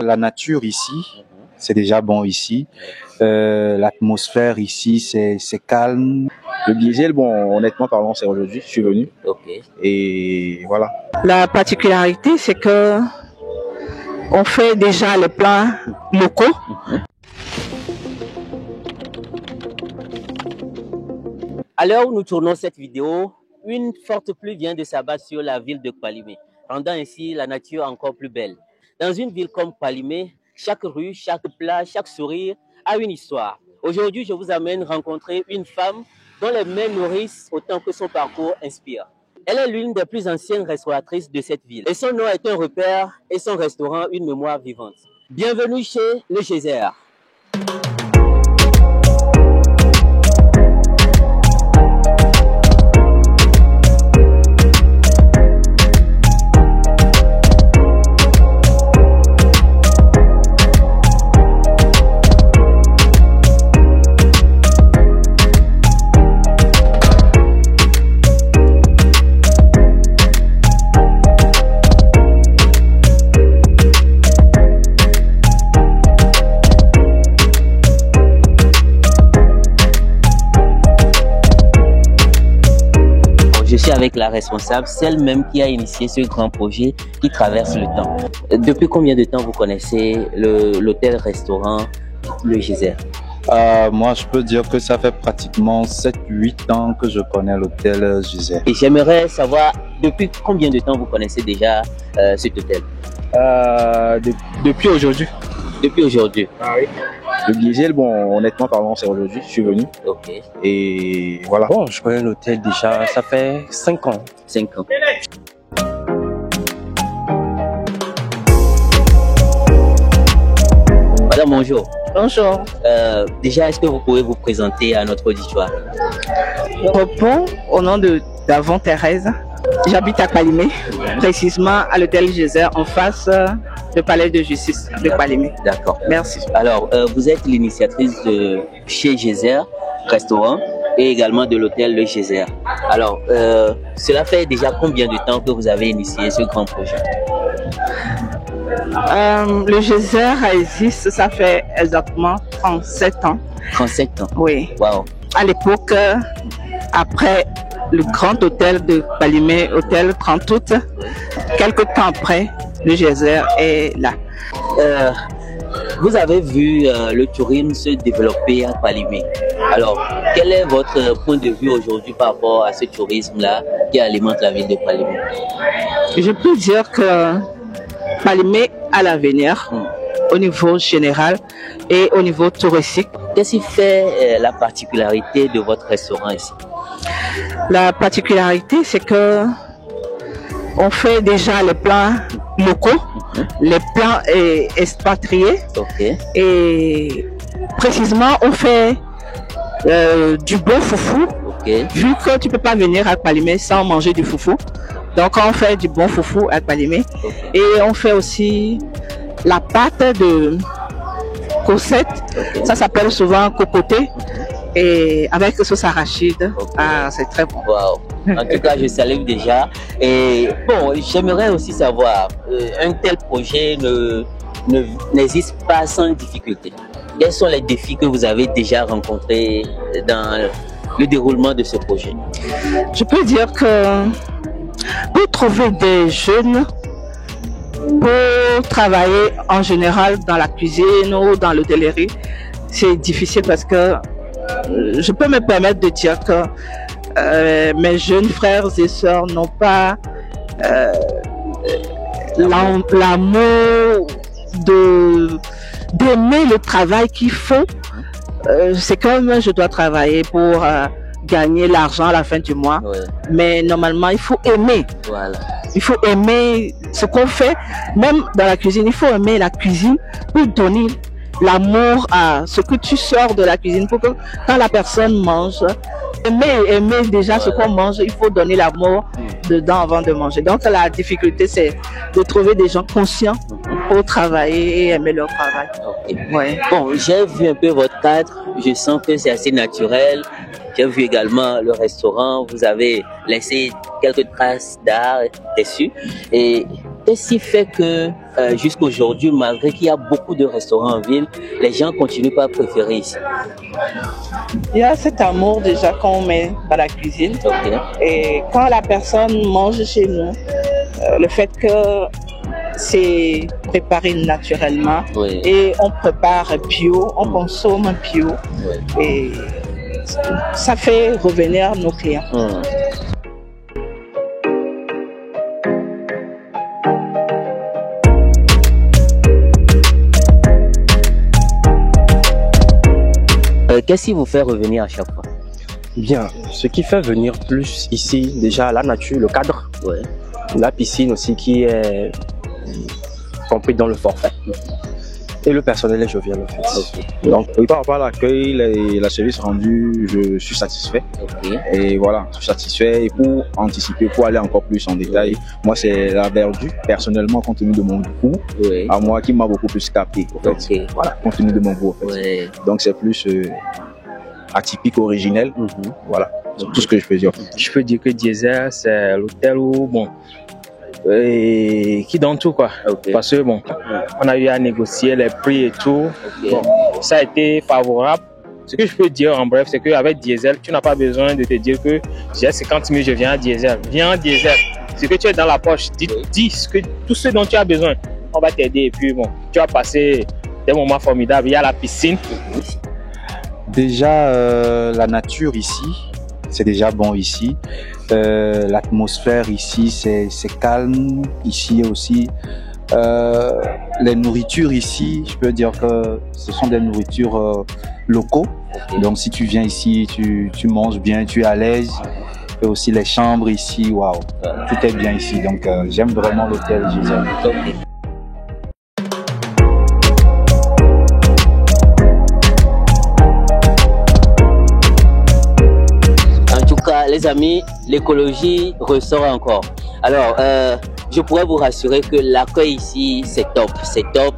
La nature ici, c'est déjà bon ici. L'atmosphère ici, c'est calme. Le diesel, bon, honnêtement parlant, c'est aujourd'hui, je suis venu. Ok. Et voilà. La particularité, c'est que on fait déjà les plats locaux. À l'heure où nous tournons cette vidéo, une forte pluie vient de s'abattre sur la ville de Kpalimé, rendant ainsi la nature encore plus belle. Dans une ville comme Kpalimé, chaque rue, chaque plat, chaque sourire a une histoire. Aujourd'hui, je vous amène rencontrer une femme dont les mains nourrissent autant que son parcours inspire. Elle est l'une des plus anciennes restauratrices de cette ville. Et son nom est un repère et son restaurant une mémoire vivante. Bienvenue chez Le Geyser. Je suis avec la responsable, celle même qui a initié ce grand projet qui traverse le temps. Depuis combien de temps vous connaissez l'hôtel-restaurant Le Geyser? Moi, je peux dire que ça fait pratiquement 7-8 ans que je connais l'hôtel Geyser. Et j'aimerais savoir depuis combien de temps vous connaissez déjà cet hôtel? Depuis aujourd'hui. Depuis aujourd'hui. Ah oui. Le diesel, bon, honnêtement parlant, c'est aujourd'hui, je suis venu. Ok. Et voilà. Bon, je connais l'hôtel déjà, ça fait 5 ans. 5 ans. Madame, bonjour. Bonjour. Déjà, est-ce que vous pouvez vous présenter à notre auditoire? Je réponds au nom d'Avon Thérèse. J'habite à Kpalimé, précisément à l'hôtel Geyser en face du palais de justice de Kpalimé. D'accord. Merci. Alors, vous êtes l'initiatrice de chez Geyser Restaurant et également de l'hôtel Le Geyser. Alors, cela fait déjà combien de temps que vous avez initié ce grand projet? Le Geyser existe, ça fait exactement 37 ans. 37 ans. Oui. Waouh. À l'époque, après le grand hôtel de Kpalimé, hôtel 30 août, quelques temps après, le Geyser est là. Vous avez vu le tourisme se développer à Kpalimé. Alors, quel est votre point de vue aujourd'hui par rapport à ce tourisme-là qui alimente la ville de Kpalimé? Je peux dire que Kpalimé a l'avenir au niveau général et au niveau touristique. Qu'est-ce qui fait la particularité de votre restaurant ici? La particularité, c'est que on fait déjà les plats locaux, les plats expatriés. Ok. Et précisément, on fait du bon foufou. Ok. Vu que tu peux pas venir à Kpalimé sans manger du foufou, donc on fait du bon foufou à Kpalimé. Ok. Et on fait aussi la pâte de cossette. Ok. Ça s'appelle souvent cocoté. Et avec sauce arachide, Ok. c'est très bon. Waouh. En tout cas, je salue déjà. Et bon, j'aimerais aussi savoir, un tel projet n'existe pas sans difficulté. Quels sont les défis que vous avez déjà rencontrés dans le déroulement de ce projet? Je peux dire que pour trouver des jeunes, pour travailler en général dans la cuisine ou dans l'hôtellerie, c'est difficile parce que je peux me permettre de dire que mes jeunes frères et sœurs n'ont pas l'amour d'aimer le travail qu'ils font. C'est comme je dois travailler pour gagner l'argent à la fin du mois. Ouais. Mais normalement, il faut aimer. Voilà. Il faut aimer ce qu'on fait. Même dans la cuisine, il faut aimer la cuisine pour donner l'amour à ce que tu sors de la cuisine pour que quand la personne mange, aimer déjà ce qu'on mange, il faut donner l'amour dedans avant de manger. Donc la difficulté, c'est de trouver des gens conscients pour travailler et aimer leur travail. Okay. Ouais. Bon, j'ai vu un peu votre cadre, je sens que c'est assez naturel. J'ai vu également le restaurant, vous avez laissé quelques traces d'art dessus. Et qu'est-ce qui fait que jusqu'à aujourd'hui, malgré qu'il y a beaucoup de restaurants en ville, les gens continuent pas à préférer ici? Il y a cet amour déjà qu'on met dans la cuisine. Ok. Et quand la personne mange chez nous, le fait que c'est préparé naturellement, Oui. et on prépare bio, on consomme bio, Oui. et ça fait revenir nos clients. Qu'est-ce qui vous fait revenir à chaque fois? Bien, ce qui fait venir plus ici, déjà la nature, le cadre, Ouais. la piscine aussi qui est compris dans le forfait. Et le personnel est jovial en fait. Ok. Donc, par rapport à l'accueil et la service rendu, je suis satisfait. Ok. Et voilà, je suis satisfait. Et pour anticiper, pour aller encore plus en détail, moi, c'est la verdure, personnellement, compte tenu de mon goût, Oui. à moi, qui m'a beaucoup plus capté, en fait. Ok. Voilà, compte tenu de mon goût, en fait. Ouais. Donc, c'est plus atypique, originel. Mhm. Voilà, c'est tout ce que je peux dire. Je peux dire que Diesel, c'est l'hôtel où, bon, qui donne tout, quoi. Ok. Parce que, bon, on a eu à négocier les prix et tout. Ok. Bon, ça a été favorable. Ce que je peux dire en bref, c'est qu'avec Diesel, tu n'as pas besoin de te dire que j'ai 50 000, je viens à Diesel. Viens à Diesel. Ce que tu as dans la poche, dis tout ce dont tu as besoin. On va t'aider et puis, bon, tu vas passer des moments formidables. Il y a la piscine. Déjà, la nature ici, c'est déjà bon ici. L'atmosphère ici, c'est calme. Ici aussi, les nourritures ici, je peux dire que ce sont des nourritures locaux. Ok. Donc, si tu viens ici, tu manges bien, tu es à l'aise. Et aussi les chambres ici, waouh, tout est bien ici. Donc, j'aime vraiment l'hôtel Gisèle. Ok. En tout cas, les amis, l'écologie ressort encore. Alors, je pourrais vous rassurer que l'accueil ici, c'est top. C'est top.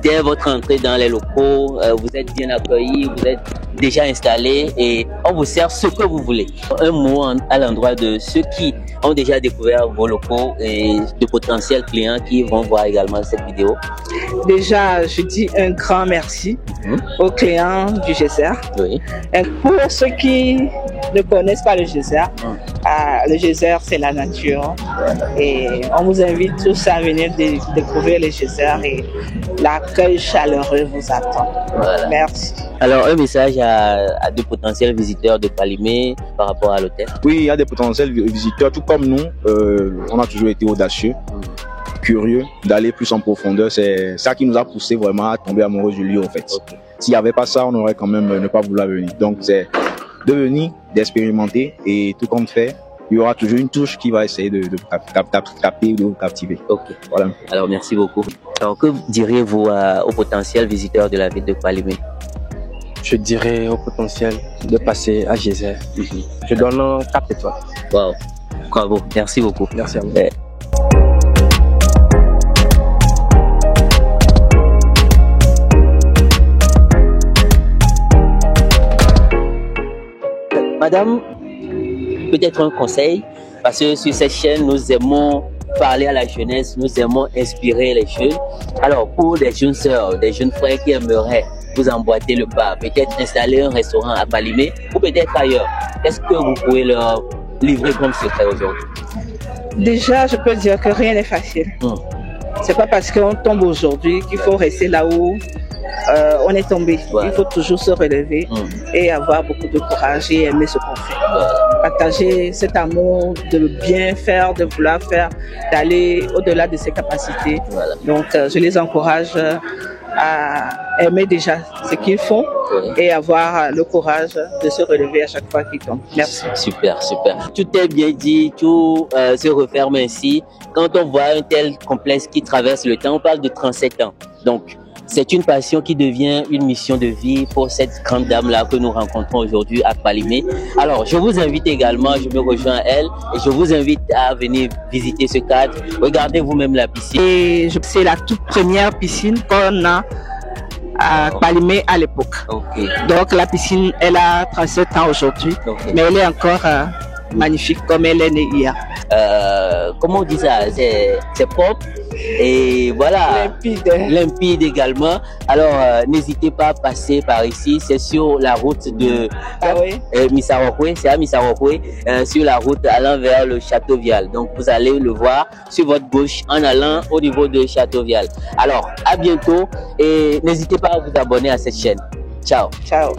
Dès votre entrée dans les locaux, vous êtes bien accueillis, vous êtes déjà installés et on vous sert ce que vous voulez. Un mot à l'endroit de ceux qui ont déjà découvert vos locaux et de potentiels clients qui vont voir également cette vidéo. Déjà, je dis un grand merci aux clients du Geyser. Oui. Et pour ceux qui ne connaissent pas le Geyser, le Geyser, c'est la nature. Et on vous invite tous à venir découvrir le Geyser et l'accueil chaleureux vous attend. Voilà. Merci. Alors, un message à de potentiels visiteurs de Palimé par rapport à l'hôtel. Oui, il y a des potentiels visiteurs, tout comme nous. On a toujours été audacieux, curieux, d'aller plus en profondeur. C'est ça qui nous a poussé vraiment à tomber amoureux du lieu, en fait. Ok. S'il n'y avait pas ça, on aurait quand même ne pas vouloir venir. Donc, c'est de venir, d'expérimenter, et tout compte fait, il y aura toujours une touche qui va essayer de capter, de vous captiver. Ok. Voilà. Alors, merci beaucoup. Alors, que diriez-vous aux potentiels visiteurs de la ville de Palimé? Je dirais au potentiel de passer à Geyser. Je donne 4 étoiles. Wow. Bravo. Merci beaucoup. Merci à vous. Madame, peut-être un conseil, parce que sur cette chaîne, nous aimons parler à la jeunesse, nous aimons inspirer les jeunes. Alors, pour des jeunes sœurs, des jeunes frères qui aimeraient vous emboîter le pas, peut-être installer un restaurant à Palimé ou peut-être ailleurs, qu'est-ce que vous pouvez leur livrer comme secret aujourd'hui? Déjà, je peux dire que rien n'est facile. C'est pas parce qu'on tombe aujourd'hui qu'il faut rester là où on est tombé. Ouais. Il faut toujours se relever et avoir beaucoup de courage et aimer ce qu'on fait. Partager cet amour de bien faire, de vouloir faire, d'aller au-delà de ses capacités. Voilà. Donc, je les encourage à aimer déjà ce qu'ils font et avoir le courage de se relever à chaque fois qu'ils tombent. Merci. Super, super. Tout est bien dit, tout se referme ainsi. Quand on voit un tel complexe qui traverse le temps, on parle de 37 ans. Donc, c'est une passion qui devient une mission de vie pour cette grande dame-là que nous rencontrons aujourd'hui à Palimé. Alors, je vous invite également, je me rejoins à elle, et je vous invite à venir visiter ce cadre. Regardez vous-même la piscine. Et c'est la toute première piscine qu'on a à Palimé à l'époque. Ok. Donc la piscine, elle a 37 ans aujourd'hui, Ok. mais elle est encore magnifique comme elle est née hier. Comment on dit ça? C'est propre, Et voilà. Limpide. Limpide également. Alors, n'hésitez pas à passer par ici. C'est sur la route de Misarokwe. C'est à Misarokwe, sur la route allant vers le Château Vial. Donc, vous allez le voir sur votre gauche en allant au niveau de Château Vial. Alors, à bientôt et n'hésitez pas à vous abonner à cette chaîne. Ciao. Ciao.